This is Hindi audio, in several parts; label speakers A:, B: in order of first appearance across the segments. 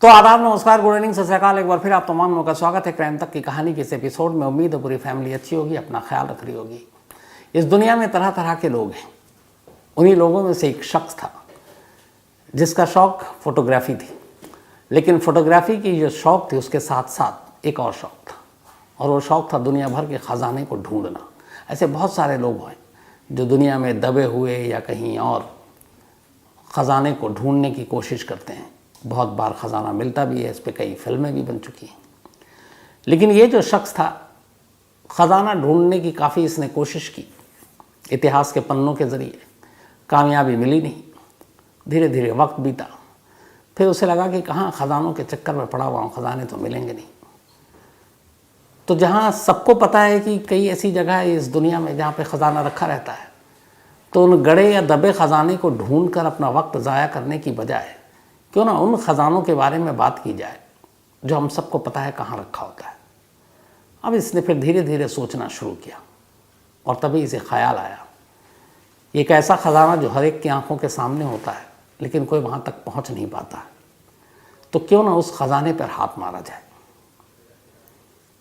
A: तो आदाब, नमस्कार, गुड इवनिंग, सत श्री अकाल। एक बार फिर आप तमाम लोगों का स्वागत है क्राइम तक की कहानी के इस एपिसोड में। उम्मीद है पूरी फैमिली अच्छी होगी, अपना ख्याल रख रही होगी। इस दुनिया में तरह तरह के लोग हैं। उन्हीं लोगों में से एक शख्स था जिसका शौक फोटोग्राफी थी, लेकिन फोटोग्राफी की जो शौक थी उसके साथ साथ एक और शौक था, और वो शौक था दुनिया भर के ख़जाने को ढूंढना। ऐसे बहुत सारे लोग हैं जो दुनिया में दबे हुए या कहीं और ख़जाने को ढूंढने की कोशिश करते हैं। बहुत बार ख़जाना मिलता भी है, इस पर कई फिल्में भी बन चुकी हैं। लेकिन ये जो शख्स था, ख़जाना ढूंढने की काफ़ी इसने कोशिश की, इतिहास के पन्नों के ज़रिए कामयाबी मिली नहीं। धीरे धीरे वक्त बीता, फिर उसे लगा कि कहाँ ख़जानों के चक्कर में पड़ा हुआ हूँ, ख़जाने तो मिलेंगे नहीं। तो जहाँ सबको पता है कि कई ऐसी जगह है इस दुनिया में जहाँ पे ख़जाना रखा रहता है, तो उन गड़े या दबे ख़जाने को ढूंढ कर अपना वक्त ज़ाया करने की बजाय क्यों ना उन ख़जानों के बारे में बात की जाए जो हम सबको पता है कहाँ रखा होता है। अब इसने फिर धीरे धीरे सोचना शुरू किया, और तभी इसे ख्याल आया, एक ऐसा ख़जाना जो हर एक की आंखों के सामने होता है लेकिन कोई वहाँ तक पहुँच नहीं पाता है, तो क्यों ना उस ख़जाने पर हाथ मारा जाए।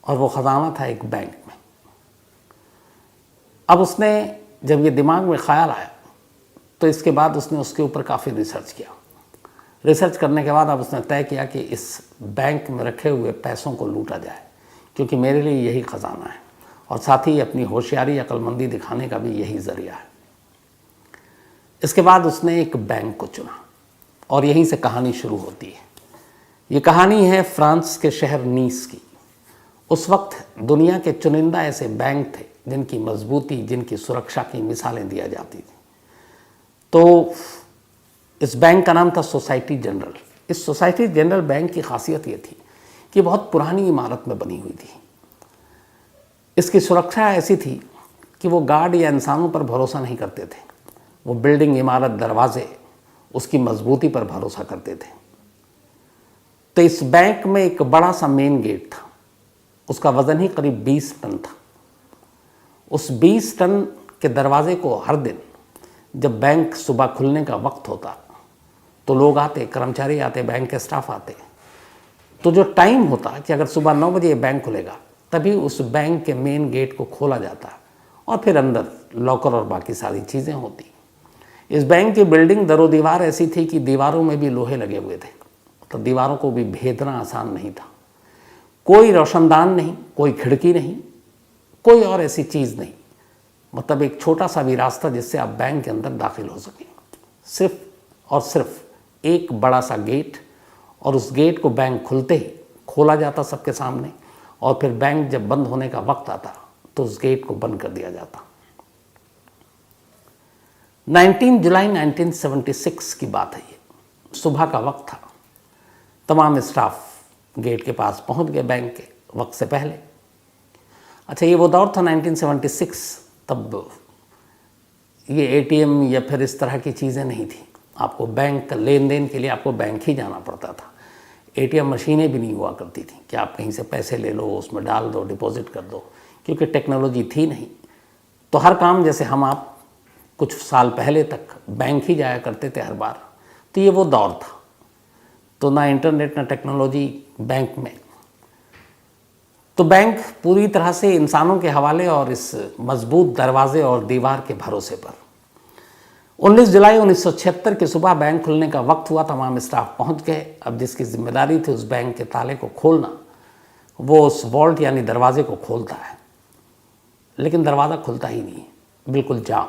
A: और वो ख़जाना था एक बैंक में। अब उसने जब ये दिमाग में ख्याल आया तो इसके बाद उसने उसके ऊपर काफ़ी रिसर्च किया। रिसर्च करने के बाद अब उसने तय किया कि इस बैंक में रखे हुए पैसों को लूटा जाए, क्योंकि मेरे लिए यही ख़जाना है, और साथ ही अपनी होशियारी, अक्लमंदी दिखाने का भी यही ज़रिया है। इसके बाद उसने एक बैंक को चुना, और यहीं से कहानी शुरू होती है। ये कहानी है फ्रांस के शहर नीस की। उस वक्त दुनिया के चुनिंदा ऐसे बैंक थे जिनकी मजबूती, जिनकी सुरक्षा की मिसालें दिया जाती थी। तो इस बैंक का नाम था सोसाइटी जनरल। इस सोसाइटी जनरल बैंक की खासियत ये थी कि बहुत पुरानी इमारत में बनी हुई थी। इसकी सुरक्षा ऐसी थी कि वो गार्ड या इंसानों पर भरोसा नहीं करते थे, वो बिल्डिंग, इमारत, दरवाजे, उसकी मजबूती पर भरोसा करते थे। तो इस बैंक में एक बड़ा सा मेन गेट था, उसका वज़न ही करीब 20 टन था। उस 20 टन के दरवाजे को हर दिन जब बैंक सुबह खुलने का वक्त होता तो लोग आते, कर्मचारी आते, बैंक के स्टाफ आते। तो जो टाइम होता कि अगर सुबह 9 बजे बैंक खुलेगा, तभी उस बैंक के मेन गेट को खोला जाता और फिर अंदर लॉकर और बाकी सारी चीज़ें होती। इस बैंक की बिल्डिंग दरो दीवार ऐसी थी कि दीवारों में भी लोहे लगे हुए थे, तो दीवारों को भी भेदना आसान नहीं था। कोई रोशनदान नहीं, कोई खिड़की नहीं, कोई और ऐसी चीज़ नहीं, मतलब एक छोटा सा भी रास्ता जिससे आप बैंक के अंदर दाखिल हो सकें। सिर्फ और सिर्फ एक बड़ा सा गेट, और उस गेट को बैंक खुलते ही खोला जाता सबके सामने, और फिर बैंक जब बंद होने का वक्त आता तो उस गेट को बंद कर दिया जाता। 19 जुलाई 1976 की बात है ये। सुबह का वक्त था। तमाम स्टाफ गेट के पास पहुंच गए बैंक के वक्त से पहले। अच्छा, ये वो दौर था 1976। तब ये एटीएम या फिर इस तरह की चीज़ें नहीं थी। आपको बैंक का लेन देन के लिए आपको बैंक ही जाना पड़ता था। एटीएम मशीनें भी नहीं हुआ करती थी कि आप कहीं से पैसे ले लो, उसमें डाल दो, डिपॉजिट कर दो, क्योंकि टेक्नोलॉजी थी नहीं। तो हर काम, जैसे हम आप कुछ साल पहले तक बैंक ही जाया करते थे हर बार, तो ये वो दौर था। तो ना इंटरनेट, ना टेक्नोलॉजी बैंक में। तो बैंक पूरी तरह से इंसानों के हवाले और इस मजबूत दरवाजे और दीवार के भरोसे पर। 19 जुलाई 1976 की सुबह बैंक खुलने का वक्त हुआ। तमाम स्टाफ पहुंच गए। अब जिसकी जिम्मेदारी थी उस बैंक के ताले को खोलना, वो उस वॉल्ट यानी दरवाजे को खोलता है, लेकिन दरवाज़ा खुलता ही नहीं, बिल्कुल जाम।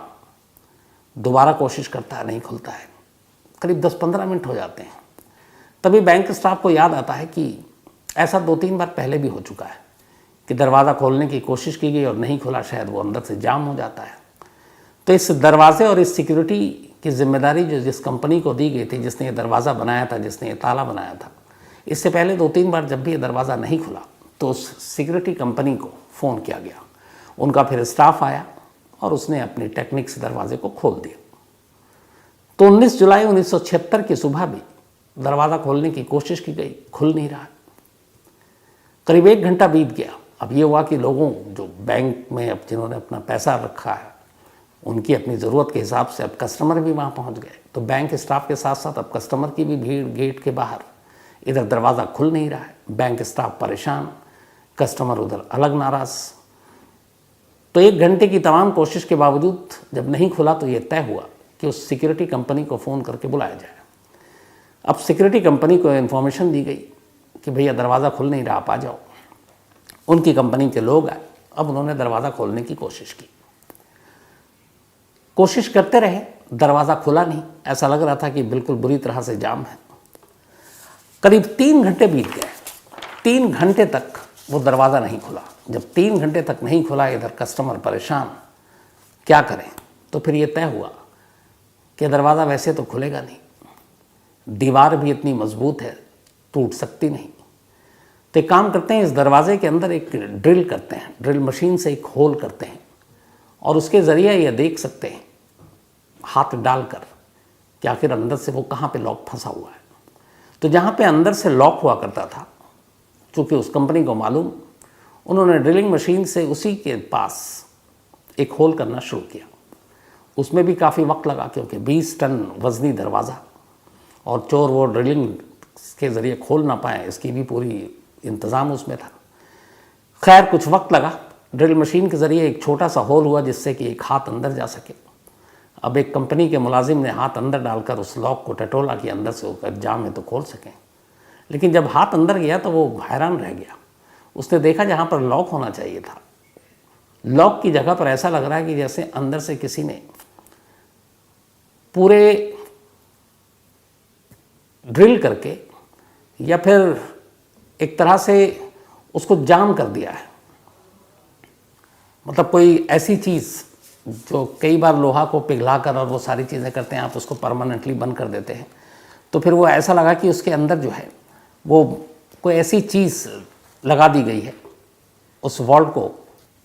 A: दोबारा कोशिश करता है, नहीं खुलता है। करीब 10-15 मिनट हो जाते हैं। तभी बैंक स्टाफ को याद आता है कि ऐसा 2-3 बार पहले भी हो चुका है कि दरवाज़ा खोलने की कोशिश की गई और नहीं खुला, शायद वो अंदर से जाम हो जाता है। तो इस दरवाजे और इस सिक्योरिटी की जिम्मेदारी जो जिस कंपनी को दी गई थी, जिसने ये दरवाज़ा बनाया था, जिसने ये ताला बनाया था, इससे पहले 2-3 बार जब भी ये दरवाज़ा नहीं खुला तो उस सिक्योरिटी कंपनी को फ़ोन किया गया। उनका फिर स्टाफ आया और उसने अपनी टेक्निक से दरवाजे को खोल दिया। तो 19 जुलाई 1976 की सुबह भी दरवाज़ा खोलने की कोशिश की गई, खुल नहीं रहा। करीब 1 घंटा बीत गया। अब ये हुआ कि लोगों जो बैंक में अब जिन्होंने अपना पैसा रखा है, उनकी अपनी ज़रूरत के हिसाब से अब कस्टमर भी वहाँ पहुँच गए। तो बैंक स्टाफ के साथ साथ अब कस्टमर की भी भीड़ गेट के बाहर इधर दरवाज़ा खुल नहीं रहा है, बैंक स्टाफ परेशान, कस्टमर उधर अलग नाराज़। तो 1 घंटे की तमाम कोशिश के बावजूद जब नहीं खुला तो ये तय हुआ कि उस सिक्योरिटी कंपनी को फ़ोन करके बुलाया जाए। अब सिक्योरिटी कंपनी को इन्फॉर्मेशन दी गई कि भैया दरवाज़ा खुल नहीं रहा, आप आ जाओ। उनकी कंपनी के लोग आए। अब उन्होंने दरवाज़ा खोलने की कोशिश की, कोशिश करते रहे, दरवाज़ा खुला नहीं। ऐसा लग रहा था कि बिल्कुल बुरी तरह से जाम है। करीब 3 घंटे बीत गए। 3 घंटे तक वो दरवाज़ा नहीं खुला। जब 3 घंटे तक नहीं खुला, इधर कस्टमर परेशान, क्या करें। तो फिर ये तय हुआ कि दरवाज़ा वैसे तो खुलेगा नहीं, दीवार भी इतनी मजबूत है, टूट सकती नहीं। तो एक काम करते हैं, इस दरवाजे के अंदर एक ड्रिल करते हैं, ड्रिल मशीन से एक होल करते हैं और उसके ज़रिए ये देख सकते हैं हाथ डालकर कि आखिर अंदर से वो कहाँ पे लॉक फंसा हुआ है। तो जहाँ पे अंदर से लॉक हुआ करता था, चूँकि उस कंपनी को मालूम, उन्होंने ड्रिलिंग मशीन से उसी के पास एक होल करना शुरू किया। उसमें भी काफ़ी वक्त लगा, क्योंकि 20 टन वज़नी दरवाज़ा और चोर वो ड्रिलिंग के ज़रिए खोल ना पाए, इसकी भी पूरी इंतज़ाम उसमें था। खैर कुछ वक्त लगा। ड्रिल मशीन के ज़रिए एक छोटा सा होल हुआ जिससे कि एक हाथ अंदर जा सके। अब एक कंपनी के मुलाजिम ने हाथ अंदर डालकर उस लॉक को टटोला कि अंदर से होकर जाम है तो खोल सकें। लेकिन जब हाथ अंदर गया तो वो हैरान रह गया। उसने देखा जहाँ पर लॉक होना चाहिए था, लॉक की जगह पर ऐसा लग रहा है कि जैसे अंदर से किसी ने पूरे ड्रिल करके या फिर एक तरह से उसको जाम कर दिया है। मतलब कोई ऐसी चीज़ जो कई बार लोहा को पिघलाकर और वो सारी चीज़ें करते हैं, आप उसको परमानेंटली बंद कर देते हैं। तो फिर वो ऐसा लगा कि उसके अंदर जो है वो कोई ऐसी चीज़ लगा दी गई है उस वॉल्ट को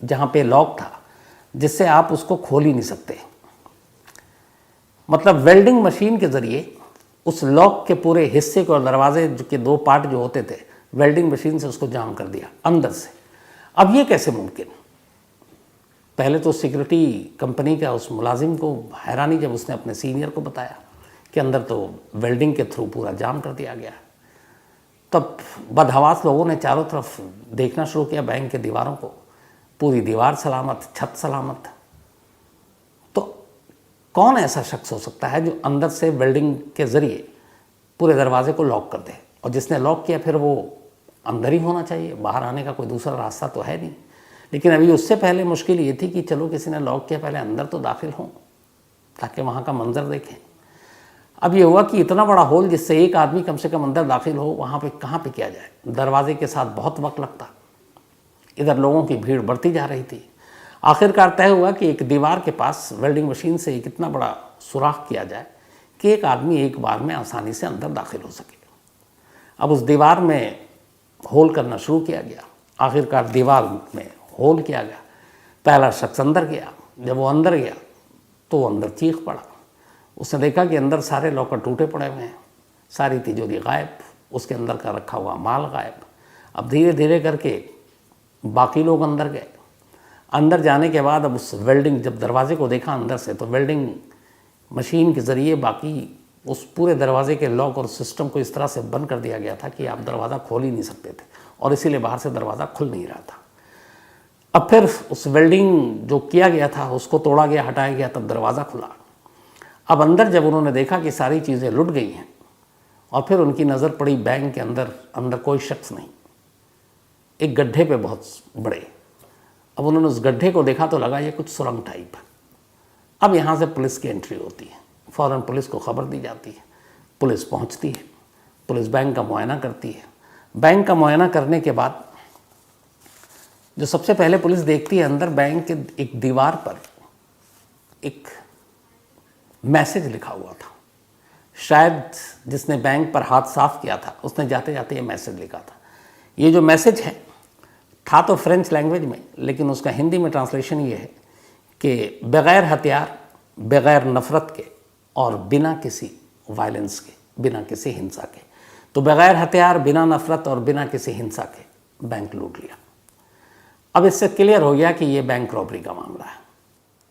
A: जहाँ पे लॉक था, जिससे आप उसको खोल ही नहीं सकते। मतलब वेल्डिंग मशीन के ज़रिए उस लॉक के पूरे हिस्से को और दरवाजे के 2 पार्ट जो होते थे, वेल्डिंग मशीन से उसको जाम कर दिया अंदर से। अब ये कैसे मुमकिन? पहले तो सिक्योरिटी कंपनी का उस मुलाजिम को हैरानी जब उसने अपने सीनियर को बताया कि अंदर तो वेल्डिंग के थ्रू पूरा जाम कर दिया गया। तब बदहवास लोगों ने चारों तरफ देखना शुरू किया बैंक के दीवारों को, पूरी दीवार सलामत, छत सलामत। तो कौन ऐसा शख्स हो सकता है जो अंदर से वेल्डिंग के ज़रिए पूरे दरवाजे को लॉक कर दे? और जिसने लॉक किया फिर वो अंदर ही होना चाहिए, बाहर आने का कोई दूसरा रास्ता तो है नहीं। लेकिन अभी उससे पहले मुश्किल ये थी कि चलो किसी ने लॉक किया, पहले अंदर तो दाखिल हों ताकि वहाँ का मंजर देखें। अब ये हुआ कि इतना बड़ा होल जिससे एक आदमी कम से कम अंदर दाखिल हो, वहाँ पे कहाँ पे किया जाए? दरवाजे के साथ बहुत वक्त लगता। इधर लोगों की भीड़ बढ़ती जा रही थी। आखिरकार तय हुआ कि एक दीवार के पास वेल्डिंग मशीन से एक इतना बड़ा सुराख किया जाए कि एक आदमी एक बार में आसानी से अंदर दाखिल हो सके। अब उस दीवार में होल करना शुरू किया गया। आखिरकार दीवार में होल किया गया। पहला शख्स अंदर गया। जब वो अंदर गया तो वो अंदर चीख पड़ा। उसने देखा कि अंदर सारे लॉकर टूटे पड़े हुए हैं, सारी तिजोरी गायब, उसके अंदर का रखा हुआ माल गायब। अब धीरे धीरे करके बाकी लोग अंदर गए। अंदर जाने के बाद अब उस वेल्डिंग, जब दरवाजे को देखा अंदर से, तो वेल्डिंग मशीन के ज़रिए बाकी उस पूरे दरवाजे के लॉक और सिस्टम को इस तरह से बंद कर दिया गया था कि आप दरवाज़ा खोल ही नहीं सकते थे, और इसीलिए बाहर से दरवाज़ा खुल नहीं रहा था। अब फिर उस वेल्डिंग जो किया गया था उसको तोड़ा गया, हटाया गया, तब दरवाज़ा खुला। अब अंदर जब उन्होंने देखा कि सारी चीज़ें लुट गई हैं, और फिर उनकी नज़र पड़ी बैंक के अंदर कोई शख्स नहीं, एक गड्ढे पे बहुत बड़े। अब उन्होंने उस गड्ढे को देखा तो लगा ये कुछ सुरंग टाइप है। अब यहाँ से पुलिस की एंट्री होती है। फ़ौरन पुलिस को खबर दी जाती है। पुलिस पहुँचती है। पुलिस बैंक का मुआयना करती है। बैंक का मुआयना करने के बाद जो सबसे पहले पुलिस देखती है, अंदर बैंक के एक दीवार पर एक मैसेज लिखा हुआ था। शायद जिसने बैंक पर हाथ साफ किया था उसने जाते जाते ये मैसेज लिखा था। ये जो मैसेज है था तो फ्रेंच लैंग्वेज में, लेकिन उसका हिंदी में ट्रांसलेशन ये है कि बग़ैर हथियार, बग़ैर नफ़रत के और बिना किसी वायलेंस के, बिना किसी हिंसा के। तो बग़ैर हथियार, बिना नफ़रत और बिना किसी हिंसा के बैंक लूट लिया। अब इससे क्लियर हो गया कि ये बैंक रॉबरी का मामला है।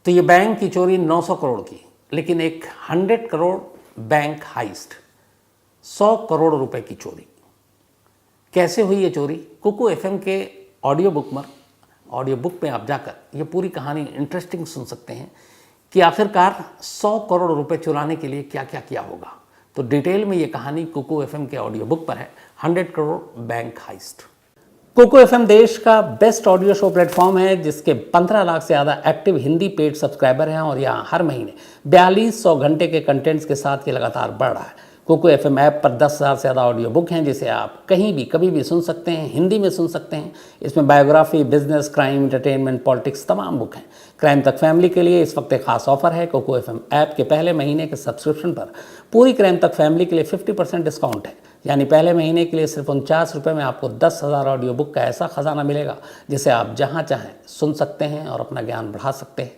A: तो ये बैंक की चोरी 900 करोड़ की, लेकिन एक 100 करोड़ बैंक हाइस्ट, 100 करोड़ रुपए की चोरी, कैसे हुई ये चोरी? कुकू एफएम के ऑडियो बुक में आप जाकर ये पूरी कहानी इंटरेस्टिंग सुन सकते हैं कि आखिरकार 100 करोड़ रुपए चुराने के लिए क्या क्या किया होगा। तो डिटेल में ये कहानी कुकू एफएम के ऑडियो बुक पर है, 100 crore bank heist. Kuku FM देश का बेस्ट ऑडियो शो प्लेटफॉर्म है जिसके 15 लाख से ज़्यादा एक्टिव हिंदी पेड सब्सक्राइबर हैं और यहाँ हर महीने 4200 घंटे के कंटेंट्स के साथ ये लगातार बढ़ रहा है। कुकू एफएम ऐप पर 10,000 से ज़्यादा ऑडियो बुक हैं जिसे आप कहीं भी कभी भी सुन सकते हैं, हिंदी में सुन सकते हैं। इसमें biography, business, crime, entertainment, politics तमाम बुक हैं। क्राइम तक फैमिली के लिए इस वक्त एक खास ऑफर है। कुकू एफएम ऐप के पहले महीने के सब्सक्रिप्शन पर पूरी क्राइम तक फैमिली के लिए 50% डिस्काउंट है। यानी पहले महीने के लिए सिर्फ 49 रुपये में आपको 10,000 ऑडियो बुक का ऐसा खजाना मिलेगा जिसे आप जहाँ चाहें सुन सकते हैं और अपना ज्ञान बढ़ा सकते हैं।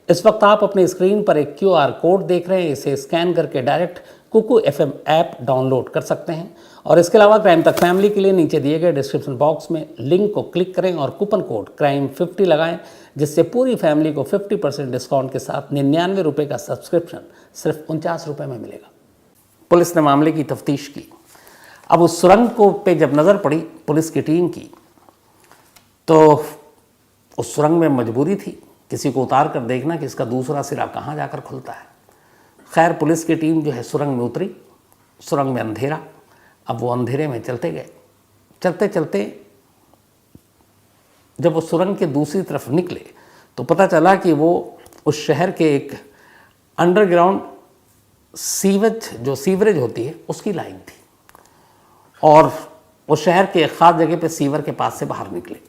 A: इस वक्त आप अपनी स्क्रीन पर एक QR कोड देख रहे हैं, इसे स्कैन करके direct Kuku FM app download कर सकते हैं। और इसके अलावा क्राइम तक फैमिली के लिए नीचे दिए गए डिस्क्रिप्शन बॉक्स में लिंक को क्लिक करें और कूपन कोड CRIME50 लगाएं, जिससे पूरी फैमिली को 50% डिस्काउंट के साथ 99 रुपये का सब्सक्रिप्शन सिर्फ 49 रुपये में मिलेगा। पुलिस ने मामले की तफ्तीश की। अब उस सुरंग को पे जब नज़र पड़ी पुलिस की टीम की, तो उस सुरंग में मजबूरी थी किसी को उतार कर देखना कि इसका दूसरा सिरा कहाँ जाकर खुलता है। खैर पुलिस की टीम जो है सुरंग में उतरी। सुरंग में अंधेरा। अब वो अंधेरे में चलते गए। चलते चलते जब वो सुरंग के दूसरी तरफ निकले तो पता चला कि वो उस शहर के एक अंडरग्राउंड सीवरेज होती है उसकी लाइन थी। और वो शहर के एक खास जगह पे सीवर के पास से बाहर निकले।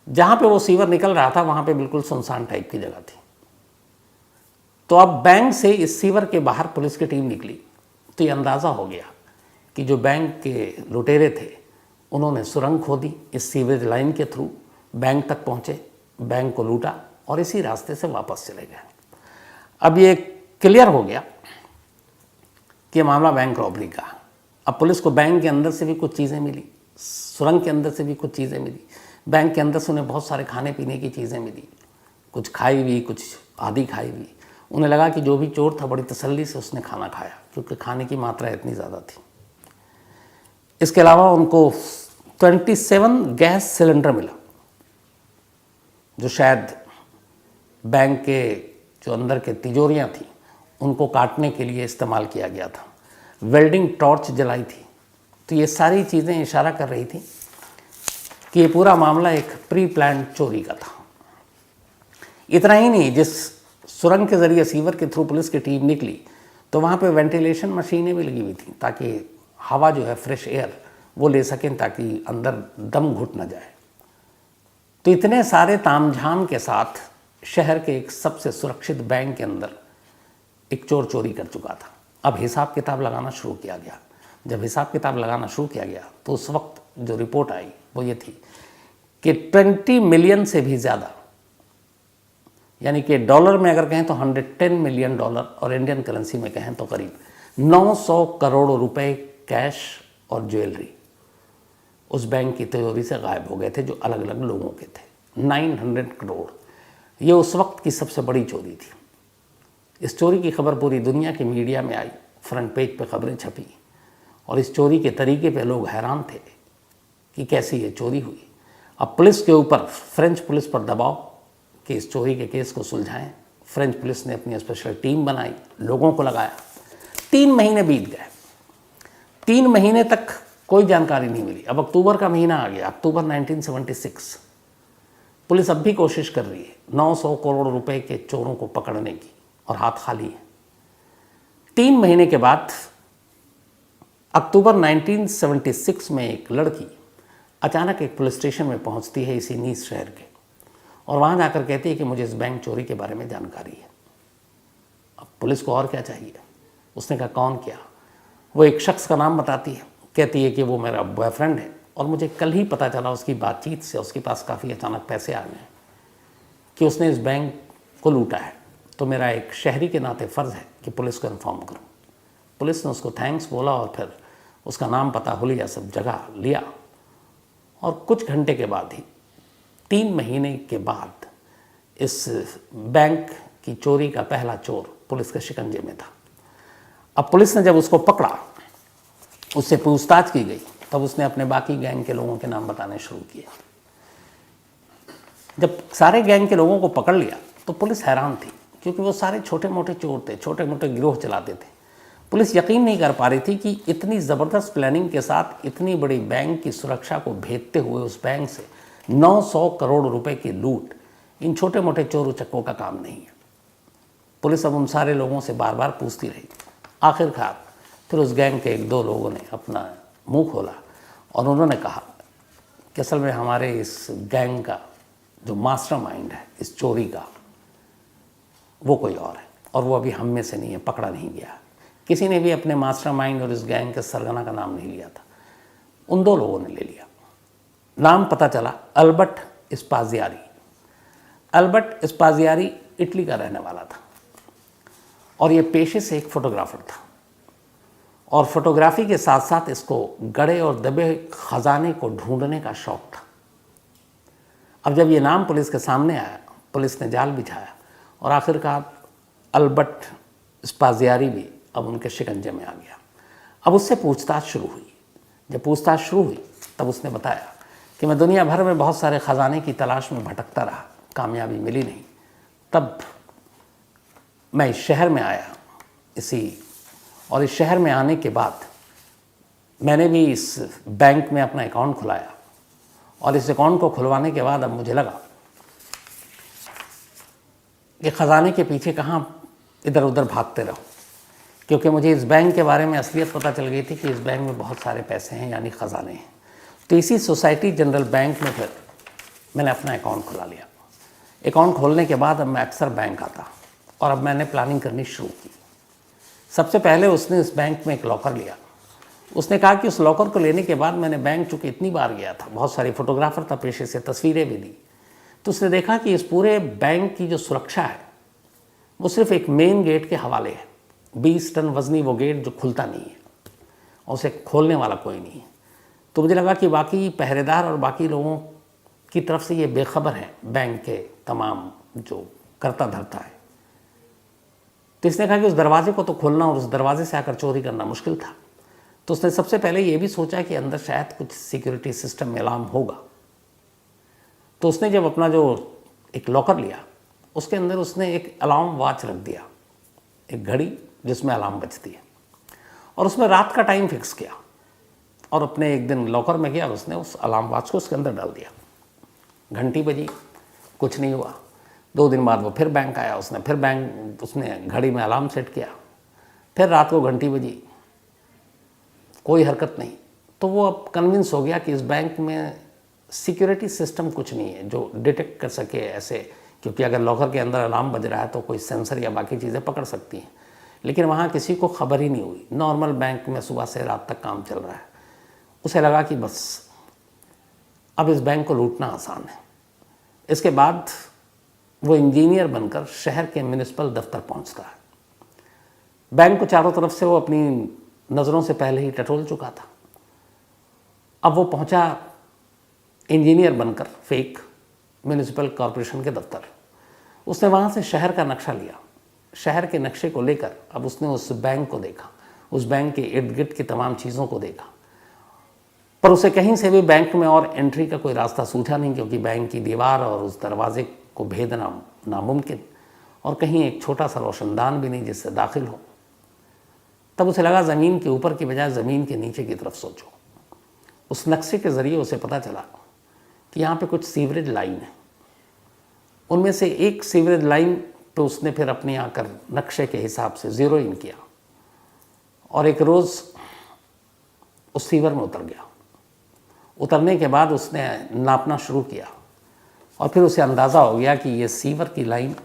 A: जहाँ पे वो सीवर निकल रहा था वहाँ पे बिल्कुल सुनसान टाइप की जगह थी। तो अब बैंक से इस सीवर के बाहर पुलिस की टीम निकली तो ये अंदाज़ा हो गया कि जो बैंक के लुटेरे थे उन्होंने सुरंग खोदी, इस सीवरेज लाइन के थ्रू बैंक तक पहुँचे, बैंक को लूटा और इसी रास्ते से वापस चले गए। अब ये क्लियर हो गया कि ये मामला बैंक रॉबरी का। अब पुलिस को बैंक के अंदर से भी कुछ चीज़ें मिली, सुरंग के अंदर से भी कुछ चीज़ें मिली, बैंक के अंदर से उन्हें बहुत सारे खाने पीने की चीज़ें मिली, कुछ खाई हुई, कुछ आधी खाई हुई। उन्हें लगा कि जो भी चोर था बड़ी तसल्ली से उसने खाना खाया क्योंकि खाने की मात्रा इतनी ज़्यादा थी। इसके अलावा उनको 27 गैस सिलेंडर मिला जो शायद बैंक के जो अंदर के तिजोरियाँ थीं उनको काटने के लिए इस्तेमाल किया गया था। वेल्डिंग टॉर्च जलाई थी। तो ये सारी चीज़ें इशारा कर रही थी कि ये पूरा मामला एक प्री प्लान चोरी का था। इतना ही नहीं, जिस सुरंग के ज़रिए सीवर के थ्रू पुलिस की टीम निकली तो वहाँ पे वेंटिलेशन मशीनें भी लगी हुई थी ताकि हवा जो है फ्रेश एयर वो ले सकें ताकि अंदर दम घुट ना जाए। तो इतने सारे तामझाम के साथ शहर के एक सबसे सुरक्षित बैंक के अंदर एक चोर चोरी कर चुका था। अब हिसाब किताब लगाना शुरू किया गया। जब हिसाब किताब लगाना शुरू किया गया तो उस वक्त जो रिपोर्ट आई वो ये थी कि 20 मिलियन से भी ज़्यादा, यानी कि डॉलर में अगर कहें तो 110 मिलियन डॉलर और इंडियन करेंसी में कहें तो करीब 900 करोड़ रुपए कैश और ज्वेलरी उस बैंक की तिजोरी से गायब हो गए थे जो अलग अलग लोगों के थे। 900 करोड़, ये उस वक्त की सबसे बड़ी चोरी थी। इस चोरी की खबर पूरी दुनिया की मीडिया में आई, फ्रंट पेज पे खबरें छपी और इस चोरी के तरीके पे लोग हैरान थे कि कैसे ये चोरी हुई। अब पुलिस के ऊपर, फ्रेंच पुलिस पर दबाव कि इस चोरी के केस को सुलझाएं। फ्रेंच पुलिस ने अपनी स्पेशल टीम बनाई, लोगों को लगाया। 3 महीने बीत गए। 3 महीने तक कोई जानकारी नहीं मिली। अब अक्टूबर का महीना आ गया, अक्टूबर 1976। पुलिस अब भी कोशिश कर रही है 900 करोड़ रुपए के चोरों को पकड़ने की और हाथ खाली है। 3 महीने के बाद अक्टूबर 1976 में एक लड़की अचानक एक पुलिस स्टेशन में पहुंचती है इसी नीस शहर के और वहां जाकर कहती है कि मुझे इस बैंक चोरी के बारे में जानकारी है। अब पुलिस को और क्या चाहिए। उसने कहा कौन क्या। वो एक शख्स का नाम बताती है, कहती है कि वो मेरा बॉयफ्रेंड है और मुझे कल ही पता चला उसकी बातचीत से, उसके पास काफ़ी अचानक पैसे आ गए कि उसने इस बैंक को लूटा है। तो मेरा एक शहरी के नाते फ़र्ज़ है कि पुलिस को इन्फॉर्म करूं। पुलिस ने उसको थैंक्स बोला और फिर उसका नाम पता हुलिया सब जगह लिया और कुछ घंटे के बाद ही 3 महीने के बाद इस बैंक की चोरी का पहला चोर पुलिस के शिकंजे में था। अब पुलिस ने जब उसको पकड़ा, उससे पूछताछ की गई तब उसने अपने बाकी गैंग के लोगों के नाम बताने शुरू किए। जब सारे गैंग के लोगों को पकड़ लिया तो पुलिस हैरान थी, क्योंकि वो सारे छोटे मोटे चोर थे, छोटे मोटे गिरोह चलाते थे। पुलिस यकीन नहीं कर पा रही थी कि इतनी ज़बरदस्त प्लानिंग के साथ इतनी बड़ी बैंक की सुरक्षा को भेदते हुए उस बैंक से 900 करोड़ रुपए की लूट इन छोटे मोटे चोर उचक्कों का काम नहीं है। पुलिस अब उन सारे लोगों से बार बार पूछती रही। आखिरकार फिर उस गैंग के एक दो लोगों ने अपना मुंह खोला और उन्होंने कहा कि असल में हमारे इस गैंग का जो मास्टरमाइंड है इस चोरी का, वो कोई और है, और वो अभी हम में से नहीं है, पकड़ा नहीं गया। किसी ने भी अपने मास्टरमाइंड और इस गैंग के सरगना का नाम नहीं लिया था। उन दो लोगों ने ले लिया। नाम पता चला अल्बर्ट स्पाजियारी। अल्बर्ट स्पाजियारी इटली का रहने वाला था और ये पेशे से एक फोटोग्राफर था, और फोटोग्राफी के साथ साथ इसको गड़े और दबे खजाने को ढूंढने का शौक था। अब जब ये नाम पुलिस के सामने आया, पुलिस ने जाल बिछाया और आखिरकार अल्बर्ट स्पाजियारी भी अब उनके शिकंजे में आ गया। अब उससे पूछताछ शुरू हुई। जब पूछताछ शुरू हुई तब उसने बताया कि मैं दुनिया भर में बहुत सारे ख़जाने की तलाश में भटकता रहा, कामयाबी मिली नहीं। तब मैं इस शहर में आया और इस शहर में आने के बाद मैंने भी इस बैंक में अपना अकाउंट खुलाया, और इस अकाउंट को खुलवाने के बाद अब मुझे लगा कि ख़जाने के पीछे कहाँ इधर उधर भागते रहो, क्योंकि मुझे इस बैंक के बारे में असलियत पता चल गई थी कि इस बैंक में बहुत सारे पैसे हैं, यानी ख़जाने हैं। तो इसी सोसाइटी जनरल बैंक में फिर मैंने अपना अकाउंट खुला लिया। अकाउंट खोलने के बाद अब मैं अक्सर बैंक आता और अब मैंने प्लानिंग करनी शुरू की। सबसे पहले उसने इस बैंक में एक लॉकर लिया। उसने कहा कि उस लॉकर को लेने के बाद मैंने बैंक चूँकि इतनी बार गया था, बहुत सारी फोटोग्राफर था पेशे से, तस्वीरें भी ली, तो उसने देखा कि इस पूरे बैंक की जो सुरक्षा है वो सिर्फ एक मेन गेट के हवाले है। 20 टन वजनी वो गेट जो खुलता नहीं है और उसे खोलने वाला कोई नहीं है। तो मुझे लगा कि बाकी पहरेदार और बाकी लोगों की तरफ से ये बेखबर है बैंक के तमाम जो करता धरता है। तो इसने कहा कि उस दरवाजे को तो खोलना और उस दरवाजे से आकर चोरी करना मुश्किल था। तो उसने सबसे पहले ये भी सोचा कि अंदर शायद कुछ सिक्योरिटी सिस्टम में अलार्म होगा। तो उसने जब अपना जो एक लॉकर लिया, उसके अंदर उसने एक अलार्म वॉच रख दिया, एक घड़ी जिसमें अलार्म बजती है, और उसमें रात का टाइम फिक्स किया। और अपने एक दिन लॉकर में गया, उसने उस अलार्म वॉच को उसके अंदर डाल दिया। घंटी बजी, कुछ नहीं हुआ। 2 दिन बाद वो फिर बैंक आया, उसने घड़ी में अलार्म सेट किया। फिर रात को घंटी बजी, कोई हरकत नहीं। तो वो अब कन्विंस हो गया कि इस बैंक में सिक्योरिटी सिस्टम कुछ नहीं है जो डिटेक्ट कर सके ऐसे, क्योंकि अगर लॉकर के अंदर अलार्म बज रहा है तो कोई सेंसर या बाकी चीज़ें पकड़ सकती हैं, लेकिन वहाँ किसी को खबर ही नहीं हुई। नॉर्मल बैंक में सुबह से रात तक काम चल रहा है। उसे लगा कि बस अब इस बैंक को लूटना आसान है। इसके बाद वो इंजीनियर बनकर शहर के म्युनिसिपल दफ्तर पहुँचता है। बैंक को चारों तरफ से वो अपनी नज़रों से पहले ही टटोल चुका था। अब वो पहुंचा इंजीनियर बनकर फेक म्युनिसिपल कॉरपोरेशन के दफ्तर। उसने वहाँ से शहर का नक्शा लिया। शहर के नक्शे को लेकर अब उसने उस बैंक को देखा, उस बैंक के इर्द गिर्द की तमाम चीज़ों को देखा, पर उसे कहीं से भी बैंक में और एंट्री का कोई रास्ता सूझा नहीं, क्योंकि बैंक की दीवार और उस दरवाजे को भेदना नामुमकिन, और कहीं एक छोटा सा रोशनदान भी नहीं जिससे दाखिल हो। तब उसे लगा ज़मीन के ऊपर की बजाय ज़मीन के नीचे की तरफ सोचो। उस नक्शे के ज़रिए उसे पता चला कि यहाँ पे कुछ सीवरेज लाइन है। उनमें से एक सीवरेज लाइन पे उसने फिर अपनी आकर नक्शे के हिसाब से ज़ीरो इन किया और एक रोज़ उस सीवर में उतर गया। उतरने के बाद उसने नापना शुरू किया और फिर उसे अंदाज़ा हो गया कि ये सीवर की लाइन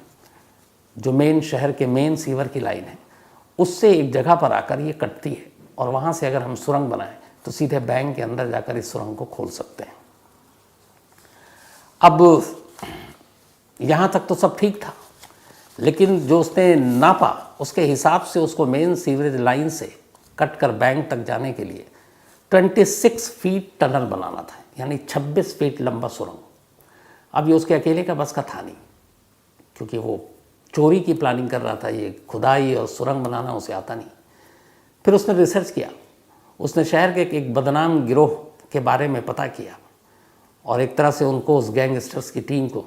A: जो मेन शहर के मेन सीवर की लाइन है, उससे एक जगह पर आकर ये कटती है, और वहाँ से अगर हम सुरंग बनाएं तो सीधे बैंक के अंदर जाकर इस सुरंग को खोल सकते हैं। अब यहाँ तक तो सब ठीक था, लेकिन जो उसने नापा उसके हिसाब से उसको मेन सीवरेज लाइन से कट कर बैंक तक जाने के लिए 26 फीट टनल बनाना था, यानी 26 फीट लंबा सुरंग। अब ये उसके अकेले का बस का था नहीं, क्योंकि वो चोरी की प्लानिंग कर रहा था। ये खुदाई और सुरंग बनाना उसे आता नहीं। फिर उसने रिसर्च किया। उसने शहर के एक बदनाम गिरोह के बारे में पता किया और एक तरह से उनको, उस गैंगस्टर्स की टीम को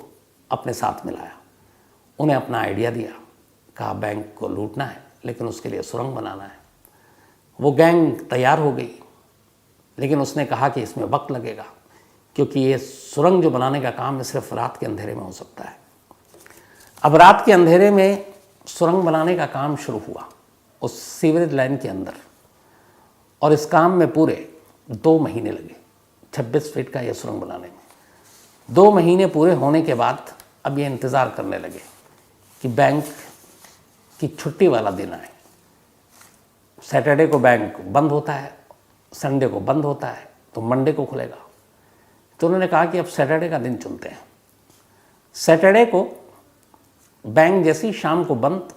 A: अपने साथ मिलाया। उन्हें अपना आइडिया दिया, कहा बैंक को लूटना है लेकिन उसके लिए सुरंग बनाना है। वो गैंग तैयार हो गई, लेकिन उसने कहा कि इसमें वक्त लगेगा क्योंकि ये सुरंग जो बनाने का काम है सिर्फ रात के अंधेरे में हो सकता है। अब रात के अंधेरे में सुरंग बनाने का काम शुरू हुआ उस सीवरेज लाइन के अंदर, और इस काम में पूरे 2 महीने लगे 26 फीट का यह सुरंग बनाने में। 2 महीने पूरे होने के बाद अब ये इंतज़ार करने लगे कि बैंक की छुट्टी वाला दिन आए। सैटरडे को बैंक बंद होता है, संडे को बंद होता है, तो मंडे को खुलेगा। तो उन्होंने कहा कि अब सैटरडे का दिन चुनते हैं। सैटरडे को बैंक जैसी शाम को बंद,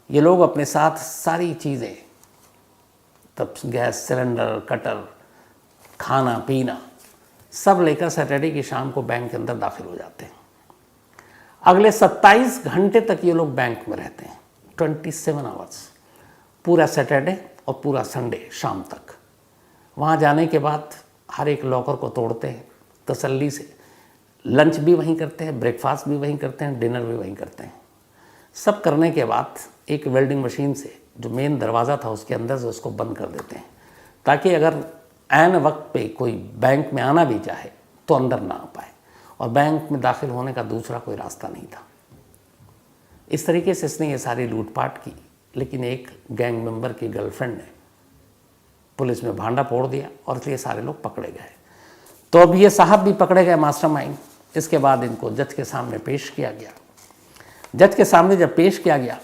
A: ये लोग अपने साथ सारी चीज़ें, तब गैस सिलेंडर, कटर, खाना पीना सब लेकर सैटरडे की शाम को बैंक के अंदर दाखिल हो जाते हैं। अगले 27 घंटे तक ये लोग बैंक में रहते हैं, 27 आवर्स, पूरा सैटरडे और पूरा संडे शाम तक। वहाँ जाने के बाद हर एक लॉकर को तोड़ते हैं तसल्ली से, लंच भी वहीं करते हैं, ब्रेकफास्ट भी वहीं करते हैं, डिनर भी वहीं करते हैं। सब करने के बाद एक वेल्डिंग मशीन से जो मेन दरवाज़ा था उसके अंदर से उसको बंद कर देते हैं, ताकि अगर ऐन वक्त पे कोई बैंक में आना भी चाहे तो अंदर ना आ पाए, और बैंक में दाखिल होने का दूसरा कोई रास्ता नहीं था। इस तरीके से इसने ये सारी लूटपाट की, लेकिन एक गैंग मेंबर की गर्लफ्रेंड ने पुलिस में भांडा फोड़ दिया और इसलिए सारे लोग पकड़े गए। तो अब ये साहब भी पकड़े गए, मास्टरमाइंड। इसके बाद इनको जज के सामने पेश किया गया। जज के सामने जब पेश किया गया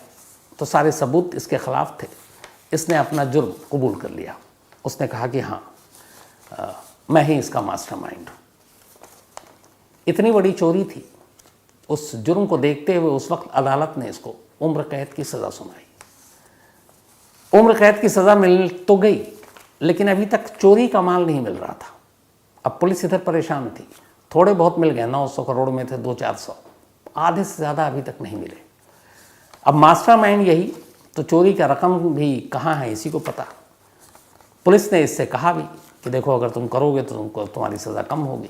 A: तो सारे सबूत इसके खिलाफ थे। इसने अपना जुर्म कबूल कर लिया। उसने कहा कि हाँ, मैं ही इसका मास्टरमाइंड हूँ। इतनी बड़ी चोरी थी। उस जुर्म को देखते हुए उस वक्त अदालत ने इसको उम्र कैद की सज़ा सुनाई। उम्र कैद की सज़ा मिल तो गई, लेकिन अभी तक चोरी का माल नहीं मिल रहा था। अब पुलिस इधर परेशान थी। थोड़े बहुत मिल गए, 900 करोड़ में थे 200-400, आधे से ज़्यादा अभी तक नहीं मिले। अब मास्टरमाइंड यही, तो चोरी का रकम भी कहाँ है इसी को पता। पुलिस ने इससे कहा भी कि देखो अगर तुम करोगे तो तुमको तुम्हारी सज़ा कम होगी,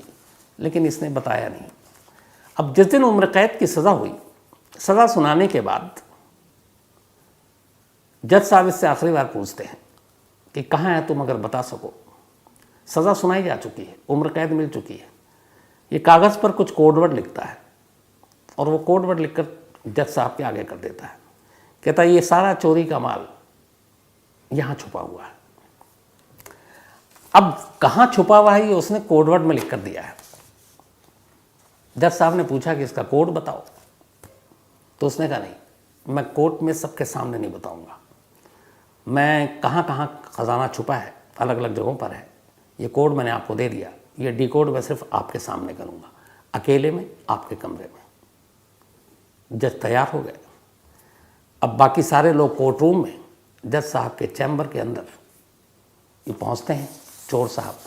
A: लेकिन इसने बताया नहीं। अब जिस दिन उम्र कैद की सज़ा हुई, सज़ा सुनाने के बाद जज साहब इससे आखिरी बार पूछते हैं कि कहाँ है तुम, अगर बता सको। सज़ा सुनाई जा चुकी है, उम्र कैद मिल चुकी है। ये कागज़ पर कुछ कोडवर्ड लिखता है और वो कोडवर्ड लिखकर जज साहब के आगे कर देता है। कहता है ये सारा चोरी का माल यहाँ छुपा हुआ है। अब कहाँ छुपा हुआ है ये उसने कोडवर्ड में लिख कर दिया है। जज साहब ने पूछा कि इसका कोड बताओ, तो उसने कहा नहीं, मैं कोर्ट में सबके सामने नहीं बताऊंगा। मैं कहाँ कहाँ ख़जाना छुपा है अलग अलग जगहों पर है, ये कोड मैंने आपको दे दिया। ये डिकोड मैं सिर्फ आपके सामने करूँगा, अकेले में आपके कमरे में। जज तैयार हो गए। अब बाकी सारे लोग कोर्ट रूम में, जज साहब के चैम्बर के अंदर ये पहुँचते हैं चोर साहब।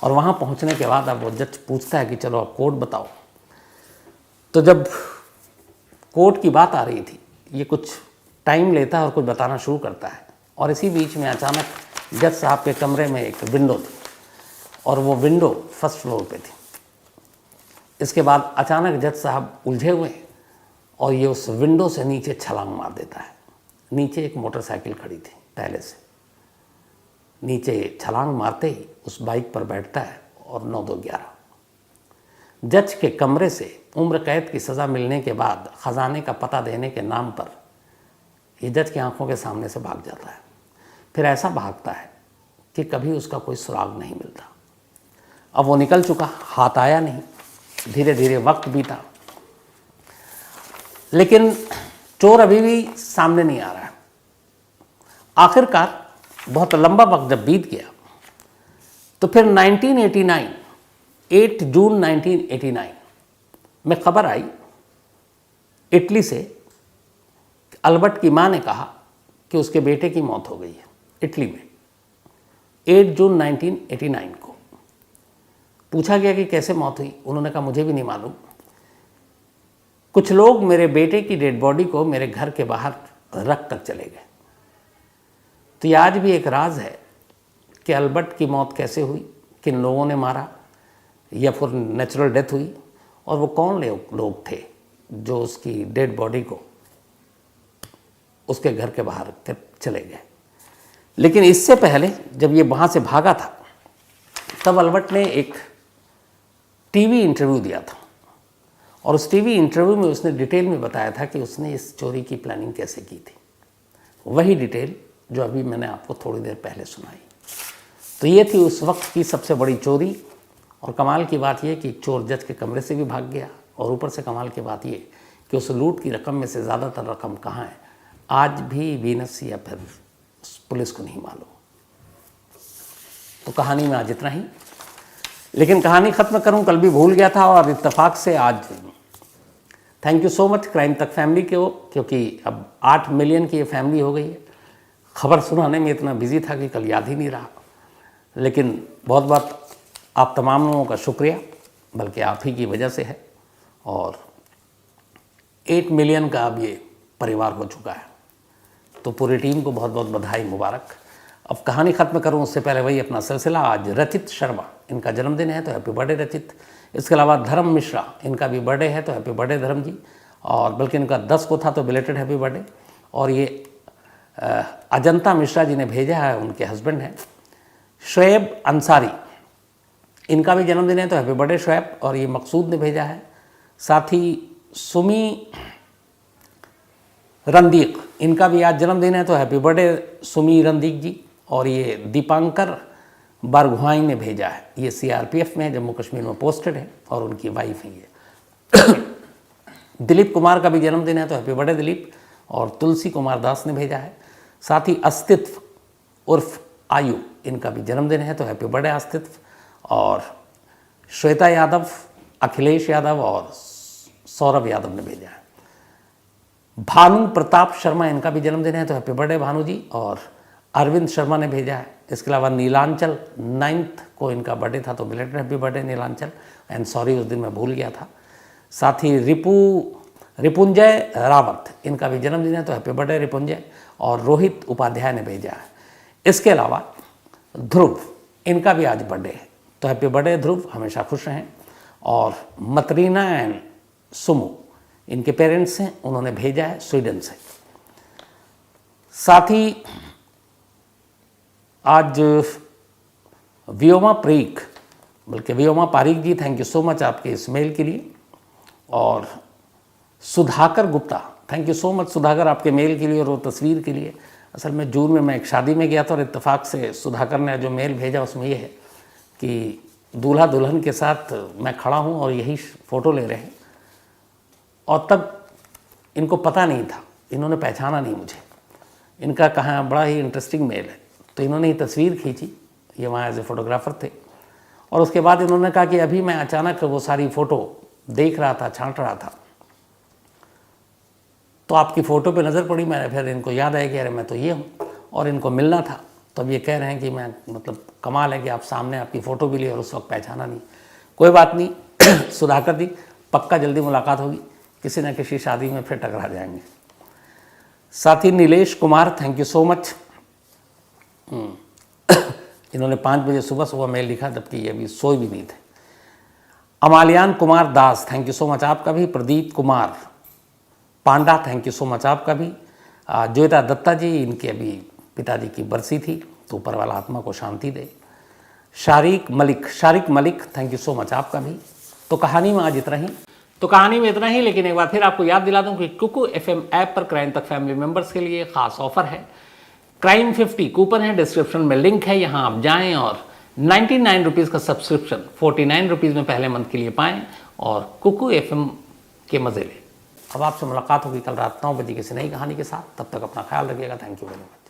A: और वहाँ पहुँचने के बाद अब वो जज पूछता है कि चलो अब कोड बताओ। तो जब कोर्ट की बात आ रही थी, ये कुछ टाइम लेता है और कुछ बताना शुरू करता है। और इसी बीच में अचानक जज साहब के कमरे में एक विंडो थी और वो विंडो फर्स्ट फ्लोर पे थी। इसके बाद अचानक जज साहब उलझे हुए और ये उस विंडो से नीचे छलांग मार देता है। नीचे एक मोटरसाइकिल खड़ी थी पहले से, नीचे छलांग मारते ही उस बाइक पर बैठता है और 9-2-11 जज के कमरे से उम्र कैद की सज़ा मिलने के बाद ख़जाने का पता देने के नाम पर ये जज की आंखों के सामने से भाग जाता है। फिर ऐसा भागता है कि कभी उसका कोई सुराग नहीं मिलता। अब वो निकल चुका, हाथ आया नहीं। धीरे धीरे वक्त बीता, लेकिन चोर अभी भी सामने नहीं आ रहा है। आखिरकार बहुत लंबा वक्त जब बीत गया तो फिर 1989, 8 जून 1989 में खबर आई इटली से। अल्बर्ट की मां ने कहा कि उसके बेटे की मौत हो गई है इटली में। 8 जून 1989 को पूछा गया कि कैसे मौत हुई। उन्होंने कहा मुझे भी नहीं मालूम। कुछ लोग मेरे बेटे की डेड बॉडी को मेरे घर के बाहर रख कर चले गए। तो ये आज भी एक राज है कि अल्बर्ट की मौत कैसे हुई, किन लोगों ने मारा या फिर नेचुरल डेथ हुई, और वो कौन लोग थे जो उसकी डेड बॉडी को उसके घर के बाहर चले गए। लेकिन इससे पहले जब ये वहाँ से भागा था तब अल्बर्ट ने एक टीवी इंटरव्यू दिया था, और उस टीवी इंटरव्यू में उसने डिटेल में बताया था कि उसने इस चोरी की प्लानिंग कैसे की थी। वही डिटेल जो अभी मैंने आपको थोड़ी देर पहले सुनाई। तो ये थी उस वक्त की सबसे बड़ी चोरी। और कमाल की बात यह कि चोर जज के कमरे से भी भाग गया, और ऊपर से कमाल की बात ये कि उस लूट की रकम में से ज़्यादातर रकम कहाँ है आज भी वीनस या फिर पुलिस को नहीं मालूम। तो कहानी में आज इतना ही, लेकिन कहानी ख़त्म करूं कल भी भूल गया था, और इत्तेफाक से आज thank you so much crime तक फैमिली के हो, क्योंकि अब 8 मिलियन की ये फैमिली हो गई है। खबर सुनाने में इतना बिजी था कि कल याद ही नहीं रहा, लेकिन बहुत बहुत आप तमाम लोगों का शुक्रिया, बल्कि आप ही की वजह से है। और 8 मिलियन का अब ये परिवार हो चुका है, तो पूरी टीम को बहुत बहुत बधाई, मुबारक। अब कहानी ख़त्म करूं उससे पहले वही अपना सिलसिला। आज रचित शर्मा, इनका जन्मदिन है तो हैप्पी बर्थडे रचित। इसके अलावा धर्म मिश्रा, इनका भी बर्थडे है तो हैप्पी बर्थडे धर्म जी। और बल्कि इनका 10 को था तो बिलेटेड हैप्पी बर्थडे। और ये अजंता मिश्रा जी ने भेजा है, उनके हस्बैंड हैं शुएब अंसारी, इनका भी जन्मदिन है तो हैप्पी बर्थडे शुएब। और ये मकसूद ने भेजा है। साथ ही सुमी रंदीक, इनका भी आज जन्मदिन है तो हैप्पी बर्थडे सुमी रंदीक जी। और ये दीपांकर बारगुहाई ने भेजा है, ये सीआरपीएफ में जम्मू कश्मीर में पोस्टेड है, और उनकी वाइफ है ये। दिलीप कुमार का भी जन्मदिन है तो हैप्पी बर्थडे दिलीप। और तुलसी कुमार दास ने भेजा है। साथ ही अस्तित्व उर्फ आयु, इनका भी जन्मदिन है तो हैप्पी बर्थडे अस्तित्व। और श्वेता यादव, अखिलेश यादव और सौरभ यादव ने भेजा है। भानु प्रताप शर्मा, इनका भी जन्मदिन है तो हैप्पी बर्थडे भानु जी। और अरविंद शर्मा ने भेजा है। इसके अलावा नीलांचल 9 को इनका बर्थडे था तो belated happy birthday Nilanchal, and sorry उस दिन मैं भूल गया था। साथ ही रिपुंजय रावत, इनका भी जन्मदिन है तो हैप्पी बर्थडे रिपुंजय। और रोहित उपाध्याय ने भेजा है। इसके अलावा ध्रुव, इनका भी आज बर्थडे है तो हैप्पी बर्थडे ध्रुव, हमेशा खुश रहें। और मतरीना एंड सुमू, इनके पेरेंट्स हैं, उन्होंने भेजा है स्वीडन से। साथ ही आज व्योमा प्रीक, बल्कि व्योमा पारीक जी, थैंक यू सो मच आपके इस मेल के लिए। और Sudhakar Gupta, thank you so much Sudhakar आपके मेल के लिए और वो तस्वीर के लिए। असल में जून में मैं एक शादी में गया था, और इत्तेफाक से सुधाकर ने जो मेल भेजा उसमें ये है कि दूल्हा दुल्हन के साथ मैं खड़ा हूँ और यही फ़ोटो ले रहे हैं, और तब इनको पता नहीं था, इन्होंने पहचाना नहीं मुझे। इनका कहाँ बड़ा ही इंटरेस्टिंग मेल है। तो इन्होंने ये तस्वीर खींची, ये वहाँ एज ए फोटोग्राफ़र थे, और उसके बाद इन्होंने कहा कि अभी मैं अचानक वो सारी फ़ोटो देख रहा था, छांट रहा था, तो आपकी फ़ोटो पे नज़र पड़ी। मैंने फिर इनको याद आया कि अरे मैं तो ये हूँ, और इनको मिलना था। तो अब ये कह रहे हैं कि मैं, मतलब कमाल है कि आप सामने आपकी फ़ोटो भी ली और उस वक्त पहचाना नहीं। कोई बात नहीं सुधाकर जी, पक्का जल्दी मुलाकात होगी, किसी न किसी शादी में फिर टकरा जाएंगे। साथ ही Nilesh Kumar, thank you so much. इन्होंने 5 बजे सुबह मेल लिखा, जबकि ये अभी सोए भी नहीं थे। अमालियान Kumar Das, thank you so much आपका भी। Pradeep Kumar Panda, thank you so much आपका भी। जोयता दत्ता जी, इनके अभी पिताजी की बरसी थी, तो ऊपर वाला आत्मा को शांति दे। Shariq Malik, thank you so much आपका भी। तो कहानी में आज इतना ही। लेकिन एक बार फिर आपको याद दिला दूं कि कुकू FM ऐप पर क्राइम तक फैमिली मेंबर्स के लिए खास ऑफर है। क्राइम 50 कूपन है, डिस्क्रिप्शन में लिंक है, यहाँ आप जाएं और 99 रुपीज़ का सब्सक्रिप्शन 49 रुपीज़ में पहले मंथ के लिए पाएँ और कुकू FM के मज़े लें। अब आपसे मुलाकात होगी कल रात 9 बजे किसी नई कहानी के साथ। तब तक अपना ख्याल रखिएगा। Thank you very much.